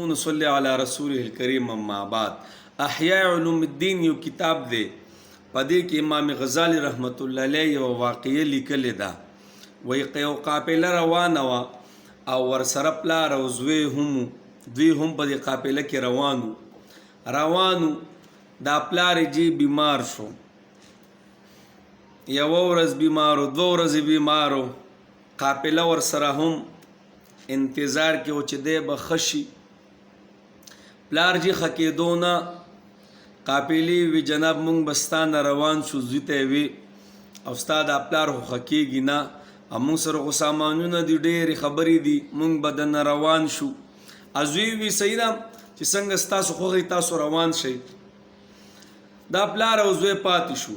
محبون صلی علی رسوله الکریم اما بعد. احیاء علوم الدین یو کتاب دی، پدې کې امام غزالی رحمت الله علیه یو واقعه لیکلې ده. وایي یو قافله روانه وه او ورسره پلار او زوی هم، دوی هم په دې قافله کې روانو. دا پلار جی بیمار شو، یوه ورځ بیمارو، 2 ورځې بیمارو. قافله ورسره هم انتظار کې و چې دی به ښه شي. پلار جی ښه کېدو نه قافلې وي جناب مونږ به ستا نه روان شو. زوی ته یې وي او ستا دا پلار خو ښه کېږي نه، او مونږ سره خو سامانونه دي، ډېرې خبرې دي، مونږ به دننه روان شو. زوی وي صحیح ده چې څنګه ستاسو خوښ تاسو روان شئ. دا پلار او زوی پاتې شو.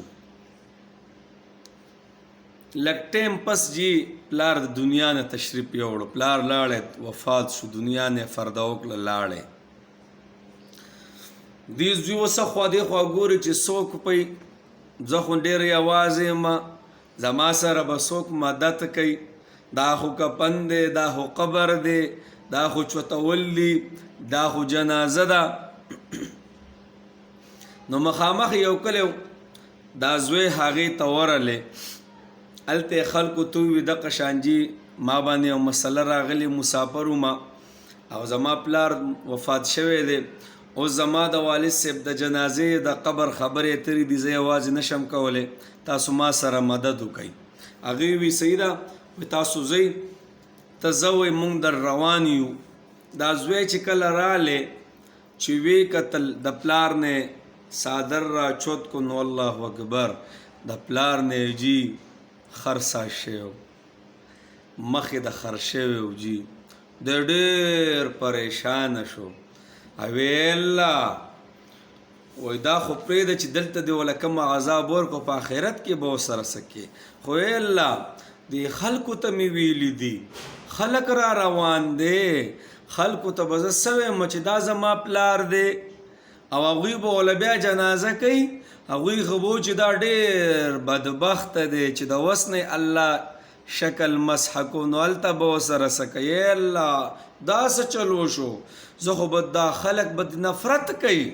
لږ ټیم پس جی پلار د دنیا نه تشریف یوړو. پلار لاړی، وفات شو، دنیا نه فرده وکړه، لاړی. دې زوی اوسه خوا دې خوا ګوري چې څوک پی، زه خو ډېر یوازې یم، زما سره به څوک مدد کوي. دا خو کفن دی، دا خو قبر دی، دا خو چوتول دی، دا خو جنازه ده. نو مخامخ یو کلی دا زوی هغې ته ورغلی. هلته خلکو ته ووي دغه شان جي ما باندې یو مسله راغلې، مسافر وم او زما پلار وفات شوی دی. اوس زما د والد صاحب د جنازې د قبر خبرې اترې دي، زه یوازې نشم کولی، تاسو ما سره مدد وکئ. هغې وي صحیح ده، تاسو ځئ، ته ځه وایي مونږ در روان یو. دا زوی چې کله رالی چې ویې کتل د پلار نه څادر را چوت کو، نو الله اکبر، د پلار نه جي خرسا شوی، مخې د خر شوی و جي. د ډېر پریشانه شو. وی الله وایي دا خو پرېږده چې دلته دې وله کوم عذاب ورکړو، په آخرت کې به ورسره څه کې. خو وی الله دې خلکو ته مې ویلي دي، خلک را روان دی، خلکو ته به زه څه ویم چې دا زما پلار دی، او هغوی به وله بیا جنازه کوي. هغوی خو به چې دا ډېر بدبخته دی چې د وس نه الله شکل مسح کو، نو هلته به ورسره څه کوي. الله دا څه چلو شو، زه خو به دا خلک به نفرت کوي.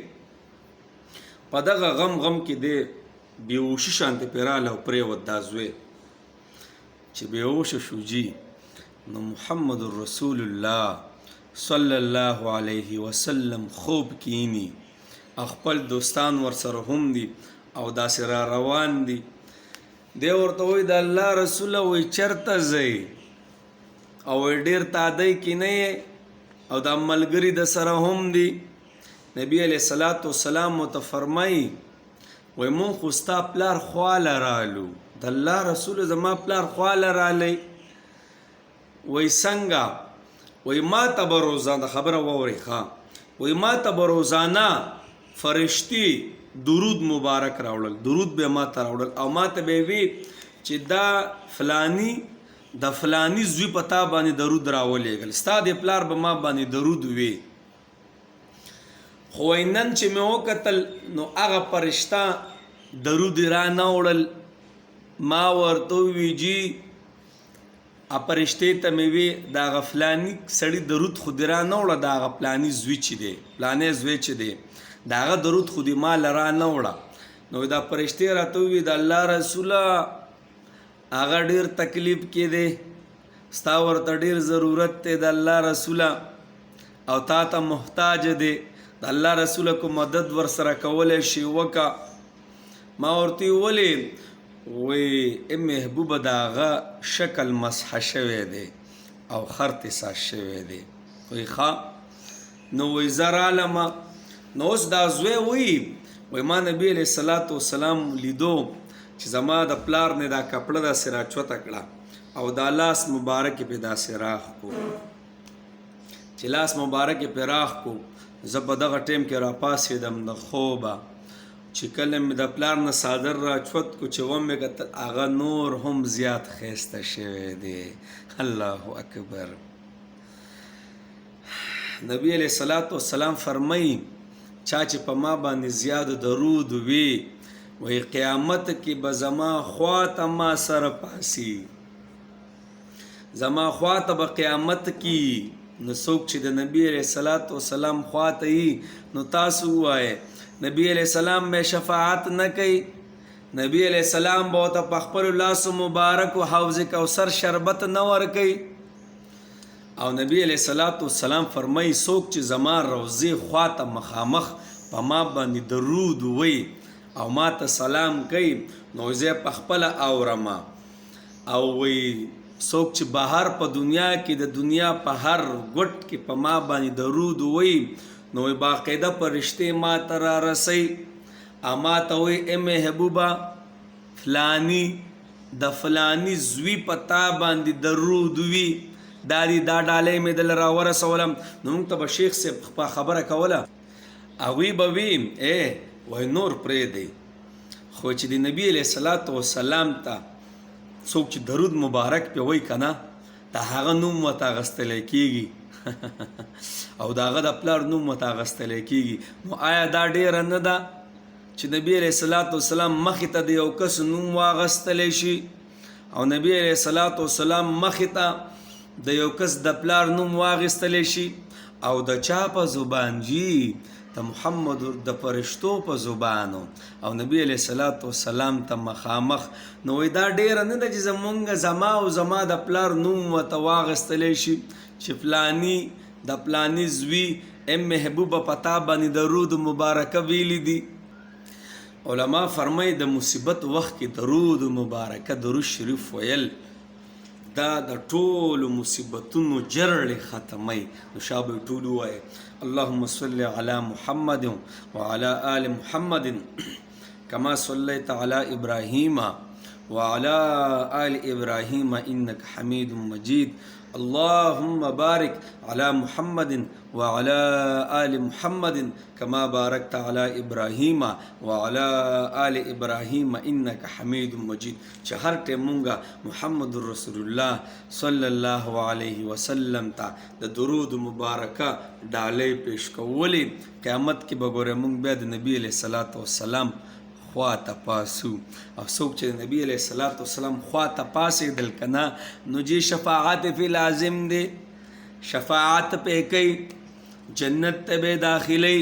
په دغه غم کې دی بېهوشي شانتې پرې راغله او پرېوت دا زوی. چې بېهوشه شو جي، نو محمد رسول الله صلی الله علیه وسلم خوب کینی، خپل دوستان ورسره هم دي او داسې را روان دي. دی ورته وایي د الله رسوله وایي چېرته ځئ؟ او وایي ډېر تادی کې نه یې او دا ملګري د سره هم دي. نبي علیه الصلاة والسلام ورته فرمایي وایي مونږ خو ستا پلار خواله رالو. د الله رسول زما پلار خواله رالی. وایي څنګه؟ وایي ما ته به روزانه، خبره واورئ ښه، وایي ما ته به روزانه فرشتي درود مبارک راوړل، درود به ما ته راوړل، او ما ته به وي چې دا فلانی د فلانی زوی په تا باندې درود راولېږل، ستا د پلار به ما باندې درود وي. خو وایي نن چې مې وکتل نو هغه فرشته درود را نه وړل. ما ورته ووي جي فرشتې ته مې وي د هغه فلاني سړي درود خو دې را نه وړه، د هغه فلاني زوی چې دی، فلانی زوی چې دی، د هغه درود خو دې ما له را نه وړه. نو دا فرشتې راته ووي د الله رسوله هغه ډېر تکلیف کې دی، ستا ورته ډېر ضرورت دی د الله رسوله، او تا ته محتاج دی، د الله رسوله کو مدد ورسره کولی شي وکړه. ما ورته ولې؟ وایي ای محبوبه د هغه شکل مسح شوی دی او خرطسا شوی دی. وایي ښه. نو وایي زه رالمه. نو اوس دا زوی وایي ما نبي علیه الصلاة والسلام لیدو چې زما د پلار نه دا کپړه داسې راچوته کړه او دا لاس مبارک پې داسې راخ کو. چې لاس مبارک پې راخ کو، زه په دغه ټیم کې راپاڅېدم د خوبه. چې کله مې د پلار نه څادر راچوت کو چې ومې کتل هغه نور هم زیات ښایسته شوی دی. الله اکبر. نبی علیه الصلاة والسلام فرمایي چا چې په ما باندې زیاد درود وي، وایي قیامت کې به زما خواته ما سره پاسي، زما خواته به قیامت کې نو څوک چې د نبی علیہ الصلوۃ والسلام خواته یي نو تاسو وایه نبی علیہ السلام به شفاعت نه کوي، نبی علیہ السلام به ته په خپل لاس مبارک او حوض کوثر شربت نه ورکوي. او نبی علیہ الصلوۃ والسلام فرمایي څوک چې زما روضې خواته مخامخ په ما باندې درود وایي او ما ته سلام کوي نو زه په خپل اورما. او وی څوک چې بهر په دنیا کې د دنیا په هر ګوټ کې په ما باندې درود وایي نو باقاعده فرشتې ما ته را رسي اما ته وایي ای محبوبه فلانی د فلانی زوی په تا باندې درود وي دا ډالۍ مې دل را ورسولم. نو موږ ته به شیخ صاحب په خبره کوله هغوی به وي ای وای نور پرېږدئ خو چې د نبي علیه الصلوۃ والسلام ته څوک چې درود مبارک پې وایي که نه د هغه نوم ورته اخیستلی کېږي او د هغه د پلار نوم ورته اخیستلی کېږي. نو آیا دا ډیره نه ده چې نبی علیه الصلوۃ والسلام مخې ته د یو کس نوم واخیستلی شي او نبی علیه الصلوۃ والسلام مخې ته د یو کس د پلار نوم واخیستلی شي او د چا په زبان جي د محمد د فرشتو په زبانو او نبی علیه الصلوۃ والسلام ته مخامخ. نو دا ډیره نه ده چې زمونږ زما او زما د پلار نوم ورته واخیستلی شي چې فلانی د فلانی زوی ام محبوبه پتا باندې درود مبارکه ویلی دي. علما فرمایي د مصیبت وخت کې درود مبارکه درود شریف ویل دا د ټولو مصیبتونو جرړې ختموي. نو شابه ټول وایي اللهم صل على محمد وعلى آل محمد كما صليت على إبراهيم وعلى آل إبراهيم إنك حميد مجيد. اللهم بارك على محمد وعلى آل محمد كما باركت على إبراهيم وعلى آل إبراهيم إنك حميد مجيد. چې هر ټیم مونږه محمد رسول الله صلی الله علیه وسلم ته د درود مبارکه ډالۍ پیش کولې قیامت کې به ګوره مونږ بیا د نبی علیه الصلوۃ والسلام خواته پاسو. او څوک چې د نبی علیه الصلوۃ والسلام خواته پاسېدل که نه نو جی شفاعت فی لازم دی شفاعت پې کوي جنت ته به داخلی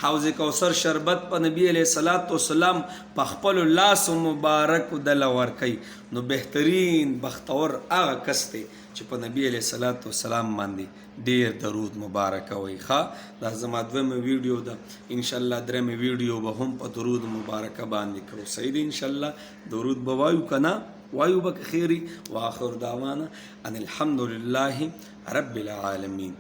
حوض کوثر شربت په نبی علیه الصلوۃ والسلام په خپل لاس مبارک دله ورکوي. نو بهترین بختور هغه کس دی چې په نبی علیه الصلوۃ والسلام باندې ډیر درود مبارک وایي. ښه دا زما دویمه ویډیو ده انشاءالله درېمه ویډیو به هم په درود مبارکه باندې کوو. صحیح دی انشاءالله درود به وایو که نه وایو به که خیري. واخر دعوانا ان الحمد لله رب العالمین.